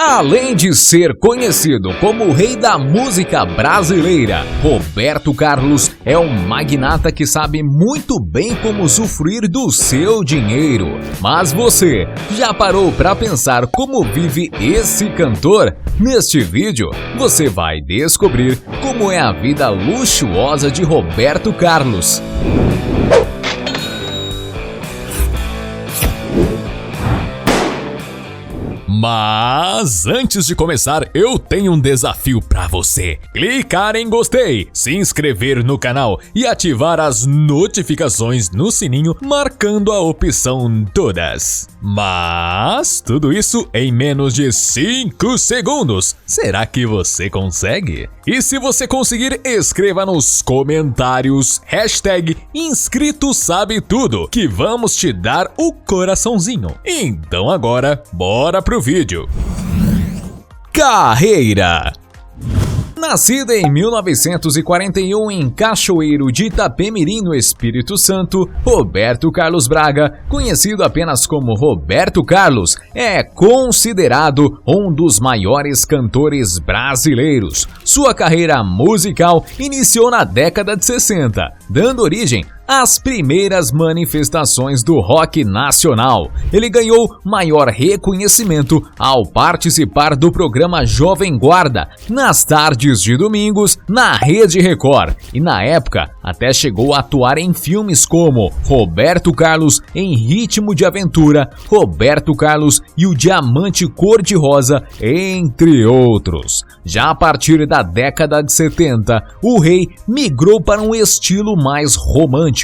Além de ser conhecido como o rei da música brasileira, Roberto Carlos é um magnata que sabe muito bem como usufruir do seu dinheiro. Mas você já parou para pensar como vive esse cantor? Neste vídeo, você vai descobrir como é a vida luxuosa de Roberto Carlos. Mas antes de começar, eu tenho um desafio para você. Clicar em gostei, se inscrever no canal e ativar as notificações no sininho, marcando a opção todas. Mas tudo isso em menos de 5 segundos. Será que você consegue? E se você conseguir, escreva nos comentários #InscritoSabeTudo que vamos te dar o coraçãozinho. Então agora, bora pro vídeo. Carreira. Nascida em 1941 em Cachoeiro de Itapemirim, no Espírito Santo, Roberto Carlos Braga, conhecido apenas como Roberto Carlos, é considerado um dos maiores cantores brasileiros. Sua carreira musical iniciou na década de 60, dando origem às primeiras manifestações do rock nacional. Ele ganhou maior reconhecimento ao participar do programa Jovem Guarda, nas tardes de domingos, na Rede Record, e na época até chegou a atuar em filmes como Roberto Carlos em Ritmo de Aventura, Roberto Carlos e o Diamante Cor-de-Rosa, entre outros. Já a partir da década de 70, o rei migrou para um estilo mais romântico,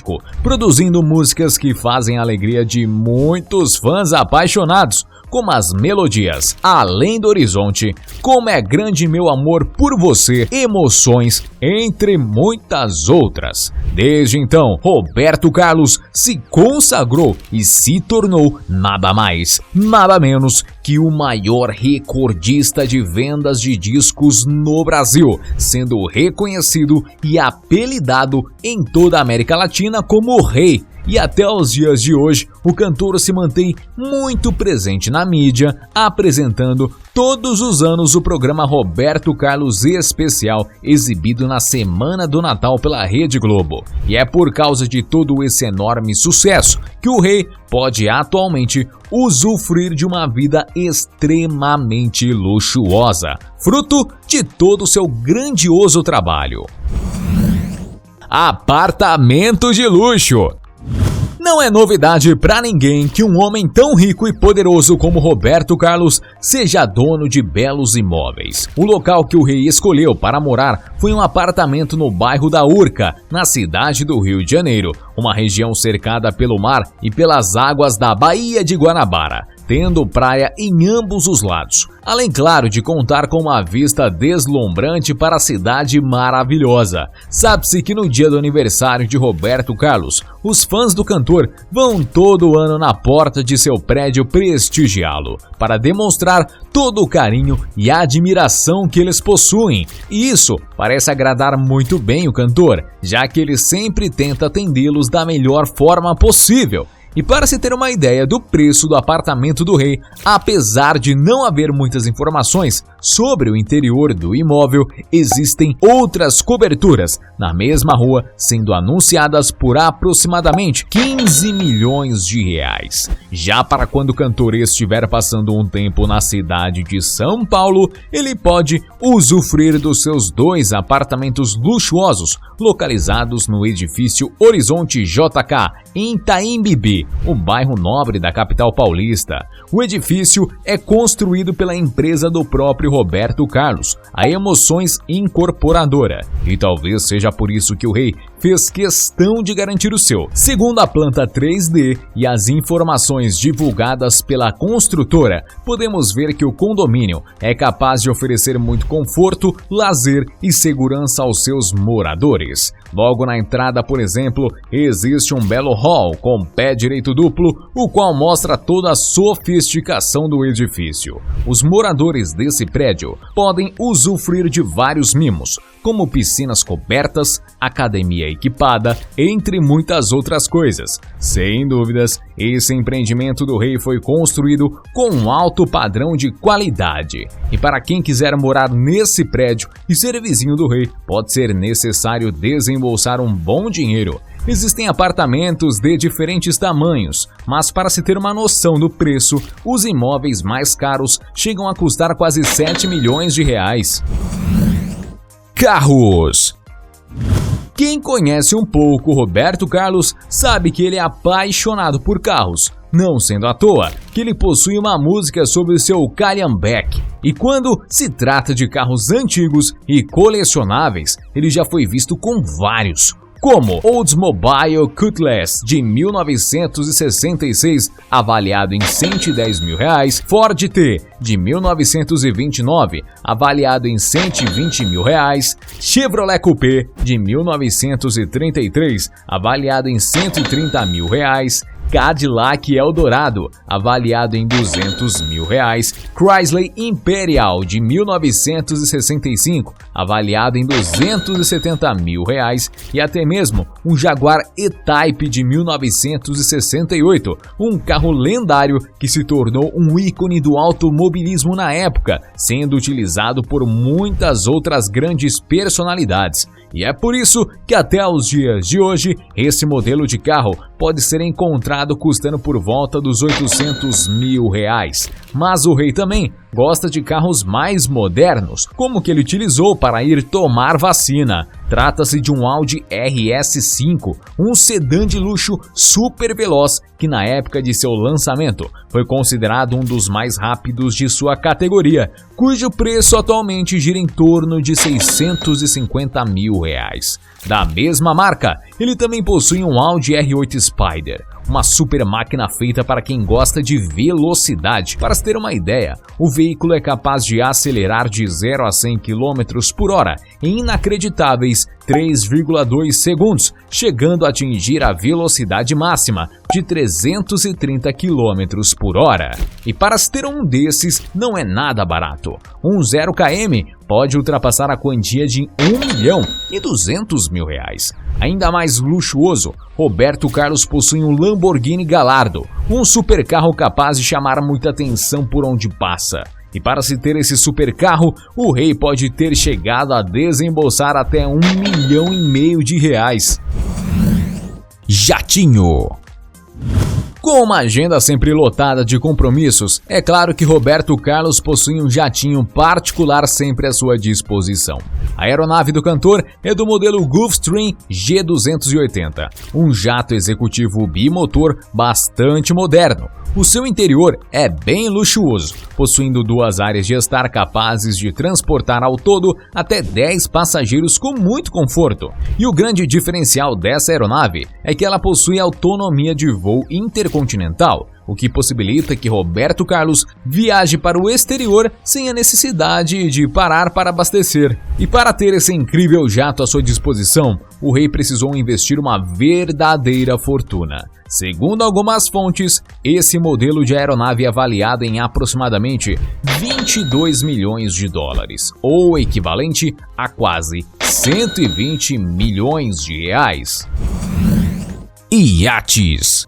produzindo músicas que fazem a alegria de muitos fãs apaixonados, como as melodias Além do Horizonte, Como é Grande Meu Amor por Você, Emoções, entre muitas outras. Desde então, Roberto Carlos se consagrou e se tornou nada mais, nada menos que o maior recordista de vendas de discos no Brasil, sendo reconhecido e apelidado em toda a América Latina como o Rei. E até os dias de hoje, o cantor se mantém muito presente na mídia, apresentando todos os anos o programa Roberto Carlos Especial, exibido na Semana do Natal pela Rede Globo. E é por causa de todo esse enorme sucesso que o rei pode atualmente usufruir de uma vida extremamente luxuosa, fruto de todo o seu grandioso trabalho. Apartamento de luxo. Não é novidade para ninguém que um homem tão rico e poderoso como Roberto Carlos seja dono de belos imóveis. O local que o rei escolheu para morar foi um apartamento no bairro da Urca, na cidade do Rio de Janeiro, uma região cercada pelo mar e pelas águas da Baía de Guanabara, tendo praia em ambos os lados. Além, claro, de contar com uma vista deslumbrante para a cidade maravilhosa. Sabe-se que no dia do aniversário de Roberto Carlos, os fãs do cantor vão todo ano na porta de seu prédio prestigiá-lo, para demonstrar todo o carinho e a admiração que eles possuem. E isso parece agradar muito bem o cantor, já que ele sempre tenta atendê-los da melhor forma possível. E para se ter uma ideia do preço do apartamento do rei, apesar de não haver muitas informações sobre o interior do imóvel, existem outras coberturas na mesma rua sendo anunciadas por aproximadamente 15 milhões de reais. Já para quando o cantor estiver passando um tempo na cidade de São Paulo, ele pode usufruir dos seus 2 apartamentos luxuosos localizados no edifício Horizonte JK, em Itaim-Bibi, um bairro nobre da capital paulista. O edifício é construído pela empresa do próprio Roberto Carlos, a Emoções Incorporadora, e talvez seja por isso que o rei fez questão de garantir o seu. Segundo a planta 3D e as informações divulgadas pela construtora, podemos ver que o condomínio é capaz de oferecer muito conforto, lazer e segurança aos seus moradores. Logo na entrada, por exemplo, existe um belo hall com pé direito duplo, o qual mostra toda a sofisticação do edifício. Os moradores desse prédio podem usufruir de vários mimos, como piscinas cobertas, academia equipada, entre muitas outras coisas. Sem dúvidas, esse empreendimento do rei foi construído com um alto padrão de qualidade. E para quem quiser morar nesse prédio e ser vizinho do rei, pode ser necessário desembolsar um bom dinheiro. Existem apartamentos de diferentes tamanhos, mas para se ter uma noção do preço, os imóveis mais caros chegam a custar quase 7 milhões de reais. Carros. Quem conhece um pouco Roberto Carlos sabe que ele é apaixonado por carros, não sendo à toa que ele possui uma música sobre o seu Calhambeck. E quando se trata de carros antigos e colecionáveis, ele já foi visto com vários, como Oldsmobile Cutlass de 1966, avaliado em 110 mil reais, Ford T de 1929, avaliado em 120 mil reais, Chevrolet Coupé de 1933, avaliado em 130 mil reais, Cadillac Eldorado, avaliado em 200 mil reais, Chrysler Imperial de 1965, avaliado em 270 mil reais e até mesmo um Jaguar E-Type de 1968, um carro lendário que se tornou um ícone do automobilismo na época, sendo utilizado por muitas outras grandes personalidades. E é por isso que até os dias de hoje, esse modelo de carro pode ser encontrado custando por volta dos 800 mil reais. Mas o rei também gosta de carros mais modernos, como o que ele utilizou para ir tomar vacina. Trata-se de um Audi RS5, um sedã de luxo super veloz que na época de seu lançamento foi considerado um dos mais rápidos de sua categoria, cujo preço atualmente gira em torno de 650 mil reais. Da mesma marca, ele também possui um Audi R8 Spider, uma super máquina feita para quem gosta de velocidade. Para se ter uma ideia, o veículo é capaz de acelerar de 0 a 100 km por hora em inacreditáveis 3,2 segundos, chegando a atingir a velocidade máxima de 330 km por hora. E para se ter um desses não é nada barato. Um 0 km pode ultrapassar a quantia de 1.200.000 reais. Ainda mais luxuoso, Roberto Carlos possui um Lamborghini Gallardo, um supercarro capaz de chamar muita atenção por onde passa. E para se ter esse supercarro, o rei pode ter chegado a desembolsar até 1,5 milhão de reais. Jatinho. Com uma agenda sempre lotada de compromissos, é claro que Roberto Carlos possui um jatinho particular sempre à sua disposição. A aeronave do cantor é do modelo Gulfstream G280, um jato executivo bimotor bastante moderno. O seu interior é bem luxuoso, possuindo 2 áreas de estar capazes de transportar ao todo até 10 passageiros com muito conforto. E o grande diferencial dessa aeronave é que ela possui autonomia de voo intercontinental, o que possibilita que Roberto Carlos viaje para o exterior sem a necessidade de parar para abastecer. E para ter esse incrível jato à sua disposição, o rei precisou investir uma verdadeira fortuna. Segundo algumas fontes, esse modelo de aeronave é avaliado em aproximadamente 22 milhões de dólares, ou equivalente a quase 120 milhões de reais. Iates.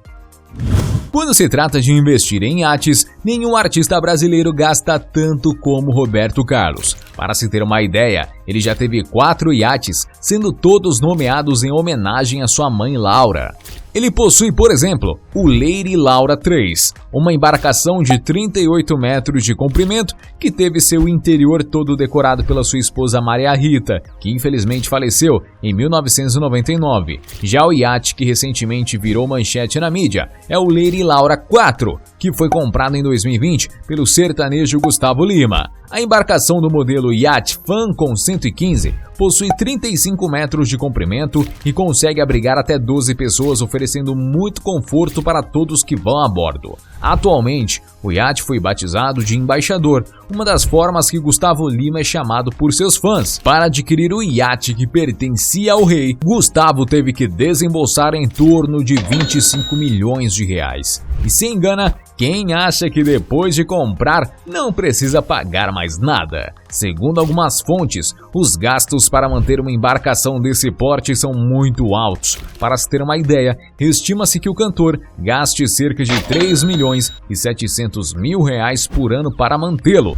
Quando se trata de investir em iates, nenhum artista brasileiro gasta tanto como Roberto Carlos. Para se ter uma ideia, ele já teve 4 iates, sendo todos nomeados em homenagem à sua mãe Laura. Ele possui, por exemplo, o Lady Laura III, uma embarcação de 38 metros de comprimento que teve seu interior todo decorado pela sua esposa Maria Rita, que infelizmente faleceu em 1999. Já o iate que recentemente virou manchete na mídia é o Lady Laura IV, que foi comprado em 2020 pelo sertanejo Gustavo Lima. A embarcação do modelo Yacht Falcon 115 possui 35 metros de comprimento e consegue abrigar até 12 pessoas, oferecendo muito conforto para todos que vão a bordo. Atualmente, o iate foi batizado de Embaixador, uma das formas que Gustavo Lima é chamado por seus fãs. Para adquirir o iate que pertencia ao rei, Gustavo teve que desembolsar em torno de 25 milhões de reais. E se engana quem acha que depois de comprar não precisa pagar mais nada. Segundo algumas fontes, os gastos para manter uma embarcação desse porte são muito altos. Para se ter uma ideia, estima-se que o cantor gaste cerca de 3 milhões e 700 mil reais por ano para mantê-lo.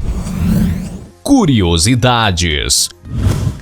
Curiosidades.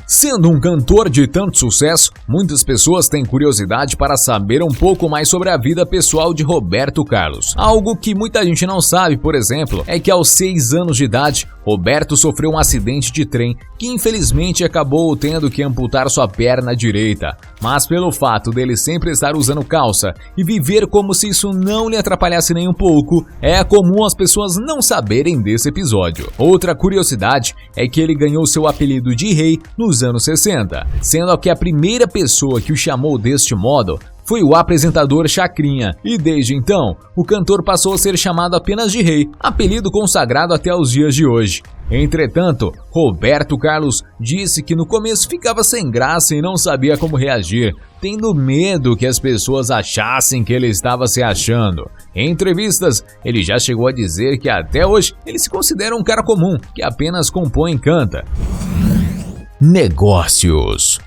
Sendo um cantor de tanto sucesso, muitas pessoas têm curiosidade para saber um pouco mais sobre a vida pessoal de Roberto Carlos. Algo que muita gente não sabe, por exemplo, é que aos 6 anos de idade, Roberto sofreu um acidente de trem que infelizmente acabou tendo que amputar sua perna direita. Mas pelo fato dele sempre estar usando calça e viver como se isso não lhe atrapalhasse nem um pouco, é comum as pessoas não saberem desse episódio. Outra curiosidade é que ele ganhou seu apelido de rei nos anos 60, sendo que a primeira pessoa que o chamou deste modo foi o apresentador Chacrinha, e desde então, o cantor passou a ser chamado apenas de rei, apelido consagrado até os dias de hoje. Entretanto, Roberto Carlos disse que no começo ficava sem graça e não sabia como reagir, tendo medo que as pessoas achassem que ele estava se achando. Em entrevistas, ele já chegou a dizer que até hoje ele se considera um cara comum, que apenas compõe e canta. Negócios.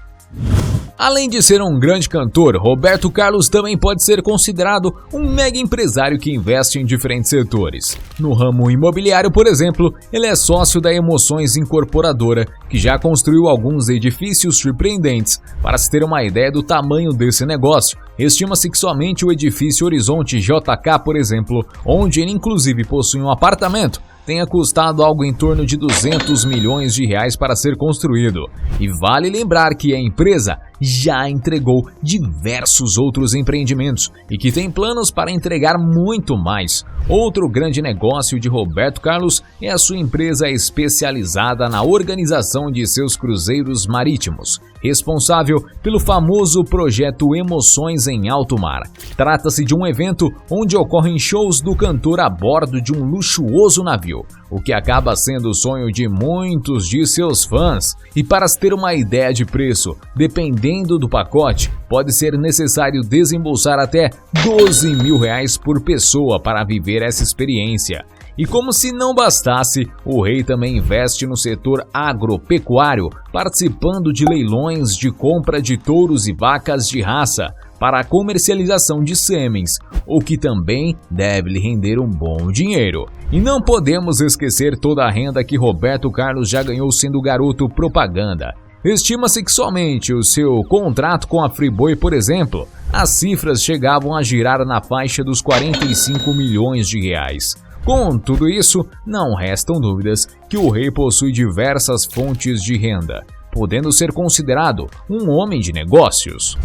Além de ser um grande cantor, Roberto Carlos também pode ser considerado um mega empresário que investe em diferentes setores. No ramo imobiliário, por exemplo, ele é sócio da Emoções Incorporadora, que já construiu alguns edifícios surpreendentes. Para se ter uma ideia do tamanho desse negócio, estima-se que somente o edifício Horizonte JK, por exemplo, onde ele inclusive possui um apartamento, tenha custado algo em torno de 200 milhões de reais para ser construído. E vale lembrar que a empresa já entregou diversos outros empreendimentos e que tem planos para entregar muito mais. Outro grande negócio de Roberto Carlos é a sua empresa especializada na organização de seus cruzeiros marítimos, responsável pelo famoso projeto Emoções em Alto Mar. Trata-se de um evento onde ocorrem shows do cantor a bordo de um luxuoso navio, o que acaba sendo o sonho de muitos de seus fãs. E para se ter uma ideia de preço, dependendo do pacote, pode ser necessário desembolsar até 12 mil reais por pessoa para viver essa experiência. E como se não bastasse, o rei também investe no setor agropecuário, participando de leilões de compra de touros e vacas de raça para a comercialização de sêmens, o que também deve lhe render um bom dinheiro. E não podemos esquecer toda a renda que Roberto Carlos já ganhou sendo garoto propaganda. Estima-se que somente o seu contrato com a Friboi, por exemplo, as cifras chegavam a girar na faixa dos 45 milhões de reais. Com tudo isso, não restam dúvidas que o rei possui diversas fontes de renda, podendo ser considerado um homem de negócios.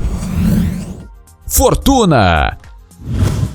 Fortuna.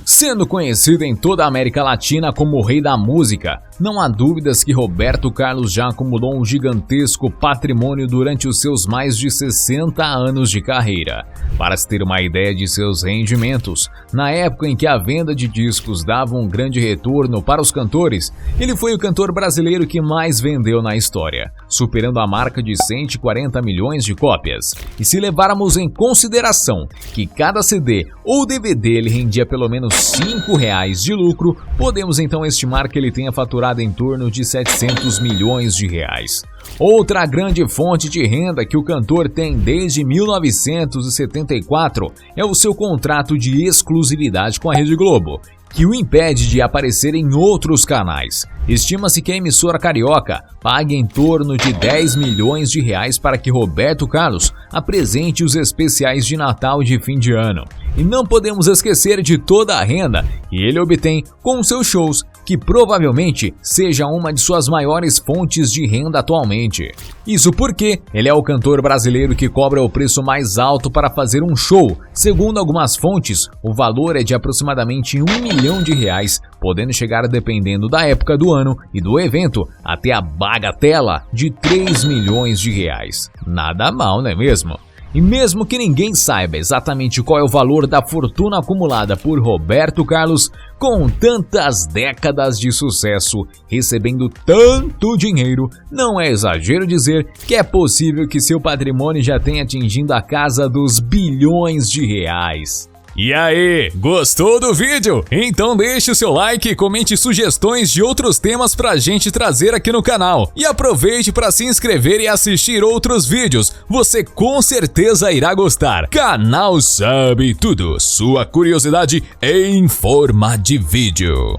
Sendo conhecido em toda a América Latina como o rei da música, não há dúvidas que Roberto Carlos já acumulou um gigantesco patrimônio durante os seus mais de 60 anos de carreira. Para se ter uma ideia de seus rendimentos, na época em que a venda de discos dava um grande retorno para os cantores, ele foi o cantor brasileiro que mais vendeu na história, superando a marca de 140 milhões de cópias. E se levarmos em consideração que cada CD ou DVD ele rendia pelo menos R$5 de lucro, podemos então estimar que ele tenha faturado em torno de 700 milhões de reais. Outra grande fonte de renda que o cantor tem desde 1974 é o seu contrato de exclusividade com a Rede Globo, que o impede de aparecer em outros canais. Estima-se que a emissora carioca pague em torno de 10 milhões de reais para que Roberto Carlos apresente os especiais de Natal e de fim de ano. E não podemos esquecer de toda a renda que ele obtém com seus shows, que provavelmente seja uma de suas maiores fontes de renda atualmente. Isso porque ele é o cantor brasileiro que cobra o preço mais alto para fazer um show. Segundo algumas fontes, o valor é de aproximadamente R$1 milhão, podendo chegar, dependendo da época do ano e do evento, até a bagatela de R$3 milhões. Nada mal, não é mesmo? E mesmo que ninguém saiba exatamente qual é o valor da fortuna acumulada por Roberto Carlos, com tantas décadas de sucesso, recebendo tanto dinheiro, não é exagero dizer que é possível que seu patrimônio já tenha atingido a casa dos bilhões de reais. E aí, gostou do vídeo? Então deixe o seu like e comente sugestões de outros temas pra gente trazer aqui no canal. E aproveite para se inscrever e assistir outros vídeos, você com certeza irá gostar. Canal Sabe Tudo, sua curiosidade em forma de vídeo.